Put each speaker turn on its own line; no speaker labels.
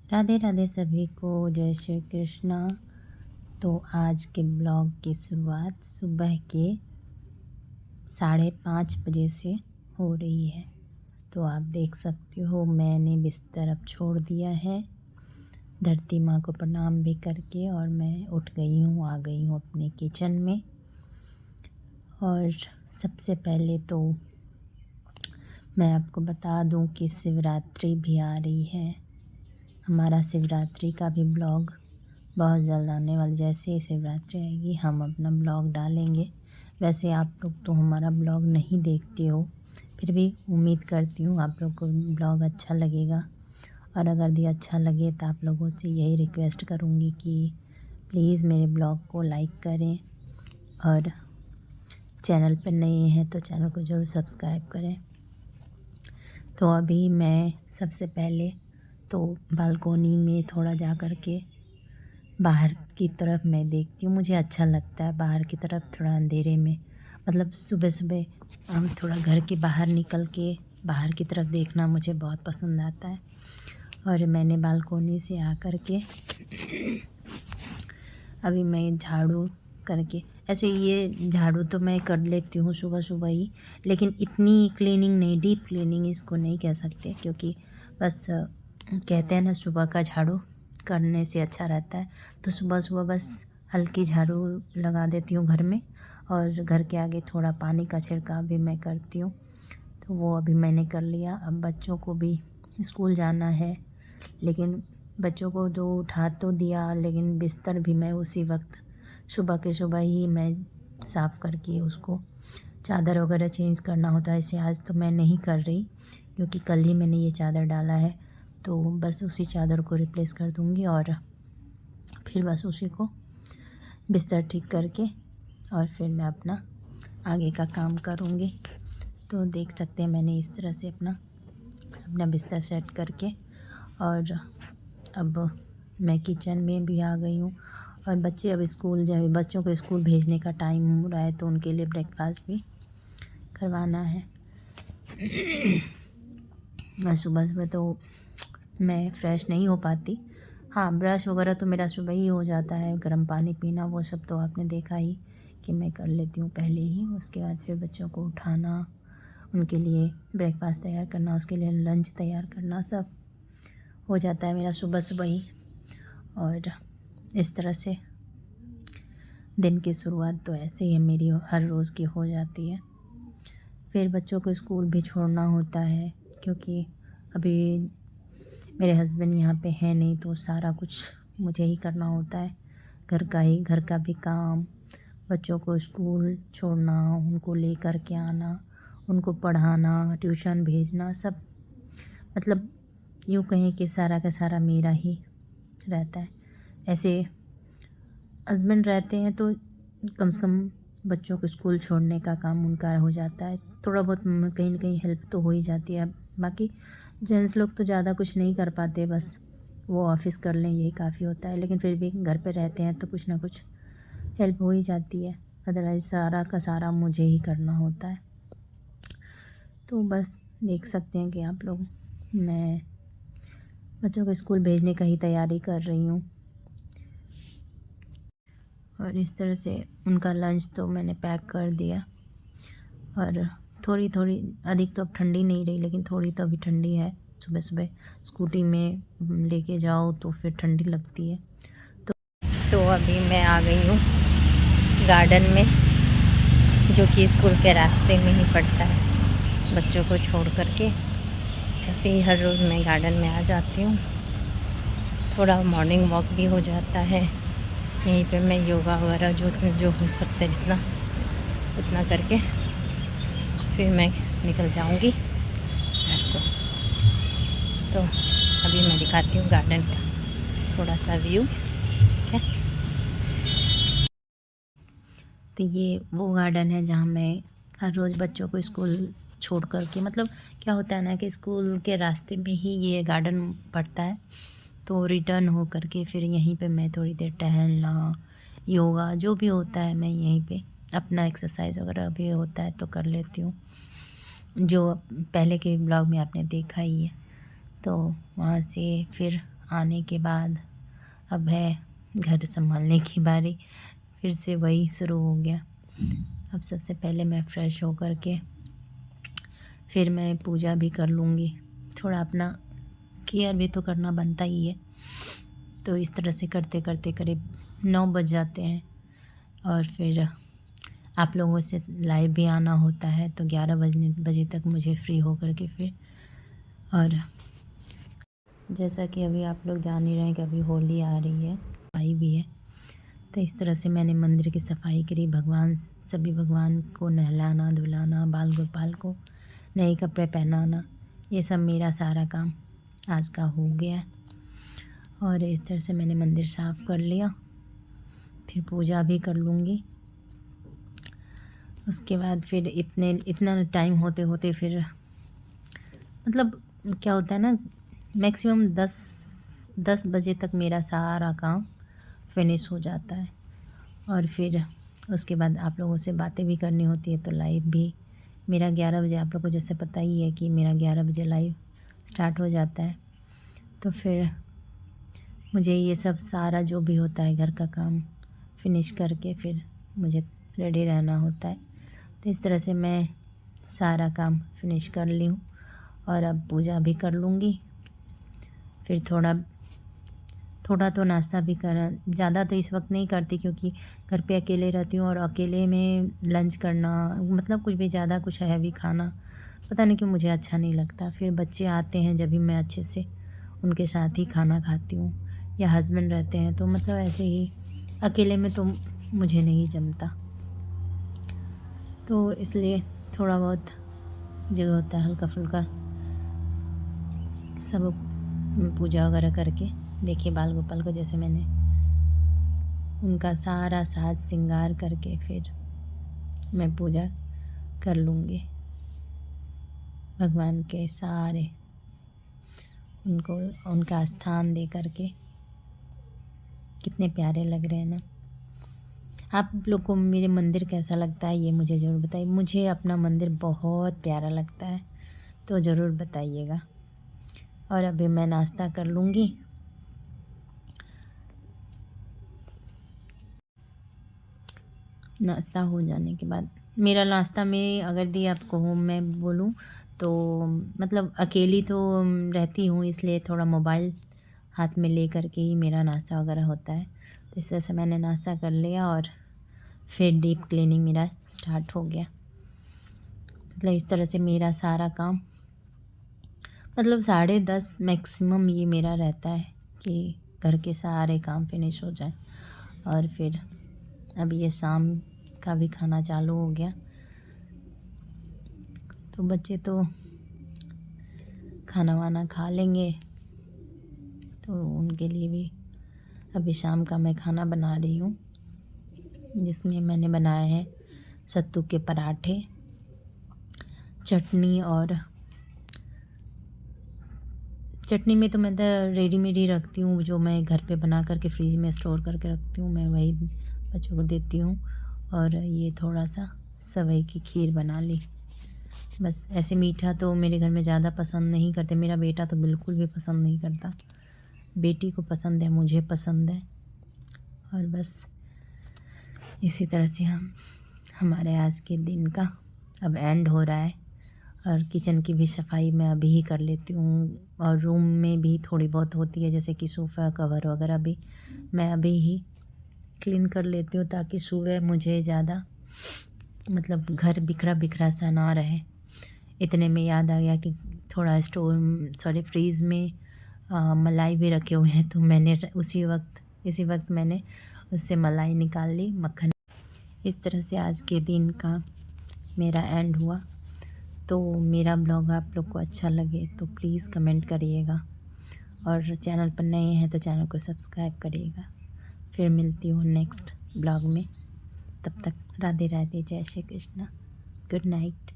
राधे राधे सभी को, जय श्री कृष्णा। तो आज के ब्लॉग की शुरुआत सुबह के 5:30 बजे से हो रही है। तो आप देख सकते हो मैंने बिस्तर अब छोड़ दिया है, धरती माँ को प्रणाम भी करके, और मैं उठ गई हूँ, आ गई हूँ अपने किचन में। और सबसे पहले तो मैं आपको बता दूँ कि शिवरात्रि भी आ रही है। हमारा शिवरात्रि का भी ब्लॉग बहुत जल्द आने वाला। जैसे ही शिवरात्रि आएगी हम अपना ब्लॉग डालेंगे। वैसे आप लोग तो हमारा ब्लॉग नहीं देखते हो, फिर भी उम्मीद करती हूँ आप लोग को ब्लॉग अच्छा लगेगा। और अगर भी अच्छा लगे तो आप लोगों से यही रिक्वेस्ट करूँगी कि प्लीज़ मेरे ब्लॉग को लाइक करें, और चैनल पर नए हैं तो चैनल को ज़रूर सब्सक्राइब करें। तो अभी मैं सबसे पहले तो बालकोनी में थोड़ा जा कर के बाहर की तरफ मैं देखती हूँ। मुझे अच्छा लगता है बाहर की तरफ थोड़ा अंधेरे में, मतलब सुबह सुबह हम थोड़ा घर के बाहर निकल के बाहर की तरफ देखना मुझे बहुत पसंद आता है। और मैंने बालकोनी से आकर के अभी मैं झाड़ू करके, ऐसे ये झाड़ू तो मैं कर लेती हूँ सुबह सुबह ही, लेकिन इतनी क्लीनिंग नहीं, डीप क्लीनिंग इसको नहीं कह सकते, क्योंकि बस कहते हैं ना सुबह का झाड़ू करने से अच्छा रहता है। तो सुबह सुबह बस हल्की झाड़ू लगा देती हूँ घर में, और घर के आगे थोड़ा पानी का छिड़काव भी मैं करती हूँ। तो वो अभी मैंने कर लिया। अब बच्चों को भी स्कूल जाना है, लेकिन बच्चों को तो उठा तो दिया, लेकिन बिस्तर भी मैं उसी वक्त सुबह के सुबह ही मैं साफ़ करके उसको चादर वगैरह चेंज करना होता है। इसे आज तो मैं नहीं कर रही, क्योंकि कल ही मैंने ये चादर डाला है। तो बस उसी चादर को रिप्लेस कर दूँगी, और फिर बस उसी को बिस्तर ठीक करके और फिर मैं अपना आगे का काम करूँगी। तो देख सकते हैं मैंने इस तरह से अपना बिस्तर सेट करके, और अब मैं किचन में भी आ गई हूँ। और बच्चे अब स्कूल जाए, बच्चों को स्कूल भेजने का टाइम हो रहा है, तो उनके लिए ब्रेकफास्ट भी करवाना है। और सुबह सुबह तो मैं फ़्रेश नहीं हो पाती। हाँ, ब्रश वगैरह तो मेरा सुबह ही हो जाता है, गर्म पानी पीना वो सब तो आपने देखा ही कि मैं कर लेती हूँ पहले ही। उसके बाद फिर बच्चों को उठाना, उनके लिए ब्रेकफास्ट तैयार करना, उसके लिए लंच तैयार करना, सब हो जाता है मेरा सुबह सुबह ही। और इस तरह से दिन की शुरुआत तो ऐसे ही मेरी हर रोज़ की हो जाती है। फिर बच्चों को स्कूल भी छोड़ना होता है, क्योंकि अभी मेरे हस्बैंड यहाँ पे हैं नहीं, तो सारा कुछ मुझे ही करना होता है। घर का भी काम, बच्चों को स्कूल छोड़ना, उनको लेकर के आना, उनको पढ़ाना, ट्यूशन भेजना, सब मतलब यूँ कहें कि सारा का सारा मेरा ही रहता है। ऐसे हस्बैंड रहते हैं तो कम से कम बच्चों को स्कूल छोड़ने का काम उनका हो जाता है। थोड़ा बहुत कहीं न कहीं हेल्प तो हो ही जाती है। बाकी जेंट्स लोग तो ज़्यादा कुछ नहीं कर पाते, बस वो ऑफ़िस कर लें यही काफ़ी होता है। लेकिन फिर भी घर पे रहते हैं तो कुछ ना कुछ हेल्प हो ही जाती है। अदरवाइज़ सारा का सारा मुझे ही करना होता है। तो बस देख सकते हैं कि आप लोग, मैं बच्चों को स्कूल भेजने का ही तैयारी कर रही हूँ। और इस तरह से उनका लंच तो मैंने पैक कर दिया। और थोड़ी थोड़ी, अधिक तो अब ठंडी नहीं रही, लेकिन थोड़ी तो अभी ठंडी है। सुबह सुबह स्कूटी में लेके जाओ तो फिर ठंडी लगती है। तो अभी मैं आ गई हूँ गार्डन में, जो कि स्कूल के रास्ते में ही पड़ता है। बच्चों को छोड़ करके ऐसे ही हर रोज़ मैं गार्डन में आ जाती हूँ। थोड़ा मॉर्निंग वॉक भी हो जाता है। यहीं पे मैं योगा वगैरह जो हो सकता है जितना उतना करके फिर मैं निकल जाऊंगी रात को। तो अभी मैं दिखाती हूँ गार्डन का थोड़ा सा व्यू, ठीक है। तो ये वो गार्डन है जहाँ मैं हर रोज़ बच्चों को स्कूल छोड़ कर के, मतलब क्या होता है ना कि स्कूल के रास्ते में ही ये गार्डन पड़ता है, तो रिटर्न हो कर के फिर यहीं पे मैं थोड़ी देर टहलना, योगा जो भी होता है मैं यहीं पे अपना एक्सरसाइज वगैरह भी होता है तो कर लेती हूँ, जो पहले के ब्लॉग में आपने देखा ही है। तो वहाँ से फिर आने के बाद अब है घर संभालने की बारी। फिर से वही शुरू हो गया। अब सबसे पहले मैं फ़्रेश होकर के फिर मैं पूजा भी कर लूँगी। थोड़ा अपना केयर भी तो करना बनता ही है। तो इस तरह से करते करते करीब 9 बज जाते हैं और फिर आप लोगों से लाइव भी आना होता है, तो 11 बजे तक मुझे फ्री होकर के फिर, और जैसा कि अभी आप लोग जान ही रहे हैं कि अभी होली आ रही है, सफाई भी है। तो इस तरह से मैंने मंदिर की सफाई करी। सभी भगवान को नहलाना धुलाना, बाल गोपाल को नए कपड़े पहनाना, ये सब मेरा सारा काम आज का हो गया। और इस तरह से मैंने मंदिर साफ़ कर लिया। फिर पूजा भी कर लूँगी। उसके बाद फिर इतना टाइम होते होते फिर मतलब क्या होता है ना, मैक्सिमम 10 बजे तक मेरा सारा काम फिनिश हो जाता है। और फिर उसके बाद आप लोगों से बातें भी करनी होती है। तो लाइव भी मेरा 11 बजे, आप लोग को जैसे पता ही है कि मेरा 11 बजे लाइव स्टार्ट हो जाता है। तो फिर मुझे ये सब सारा जो भी होता है घर का काम फिनिश करके फिर मुझे रेडी रहना होता है। तो इस तरह से मैं सारा काम फिनिश कर ली हूँ और अब पूजा भी कर लूँगी। फिर थोड़ा तो नाश्ता भी करना, ज़्यादा तो इस वक्त नहीं करती क्योंकि घर पे अकेले रहती हूँ और अकेले में लंच करना मतलब कुछ भी ज़्यादा कुछ हैवी खाना पता नहीं क्यों मुझे अच्छा नहीं लगता। फिर बच्चे आते हैं जब भी मैं अच्छे से उनके साथ ही खाना खाती हूँ, या हस्बैंड रहते हैं तो मतलब ऐसे ही अकेले में तो मुझे नहीं जमता। तो इसलिए थोड़ा बहुत जो होता है हल्का फुल्का सब पूजा वगैरह करके, देखिए बाल गोपाल को जैसे मैंने उनका सारा साज श्रृंगार करके फिर मैं पूजा कर लूँगी। भगवान के सारे उनको उनका स्थान दे करके कितने प्यारे लग रहे हैं ना। आप लोग को मेरे मंदिर कैसा लगता है ये मुझे ज़रूर बताइए। मुझे अपना मंदिर बहुत प्यारा लगता है, तो ज़रूर बताइएगा। और अभी मैं नाश्ता कर लूँगी। नाश्ता हो जाने के बाद मेरा नाश्ता में अगर दी आपको मैं बोलूँ तो मतलब अकेली तो रहती हूँ, इसलिए थोड़ा मोबाइल हाथ में ले करके ही मेरा नाश्ता वगैरह होता है। तो इस तरह से मैंने नाश्ता कर लिया और फिर डीप क्लीनिंग मेरा स्टार्ट हो गया। मतलब इस तरह से मेरा सारा काम मतलब 10:30 मैक्सिमम ये मेरा रहता है कि घर के सारे काम फिनिश हो जाए। और फिर अब ये शाम का भी खाना चालू हो गया। तो बच्चे तो खाना वाना खा लेंगे, तो उनके लिए भी अभी शाम का मैं खाना बना रही हूँ, जिसमें मैंने बनाए हैं सत्तू के पराठे, चटनी। और चटनी में तो मैं तो रेडीमेड ही रखती हूँ, जो मैं घर पे बना करके फ्रिज में स्टोर करके रखती हूँ, मैं वही बच्चों को देती हूँ। और ये थोड़ा सा सेवई की खीर बना ली। बस ऐसे मीठा तो मेरे घर में ज़्यादा पसंद नहीं करते। मेरा बेटा तो बिल्कुल भी पसंद नहीं करता, बेटी को पसंद है, मुझे पसंद है। और बस इसी तरह से हमारे आज के दिन का अब एंड हो रहा है। और किचन की भी सफाई मैं अभी ही कर लेती हूँ, और रूम में भी थोड़ी बहुत होती है, जैसे कि सोफ़ा कवर वगैरह भी मैं अभी ही क्लीन कर लेती हूँ, ताकि सुबह मुझे ज़्यादा मतलब घर बिखरा बिखरा सा ना रहे। इतने में याद आ गया कि थोड़ा फ्रीज़ में मलाई भी रखे हुए हैं, तो मैंने इसी वक्त मैंने उससे मलाई निकाल ली, मक्खन। इस तरह से आज के दिन का मेरा एंड हुआ। तो मेरा ब्लॉग आप लोग को अच्छा लगे तो प्लीज़ कमेंट करिएगा, और चैनल पर नए हैं तो चैनल को सब्सक्राइब करिएगा। फिर मिलती हूँ नेक्स्ट ब्लॉग में, तब तक राधे राधे, जय श्री कृष्णा, गुड नाइट।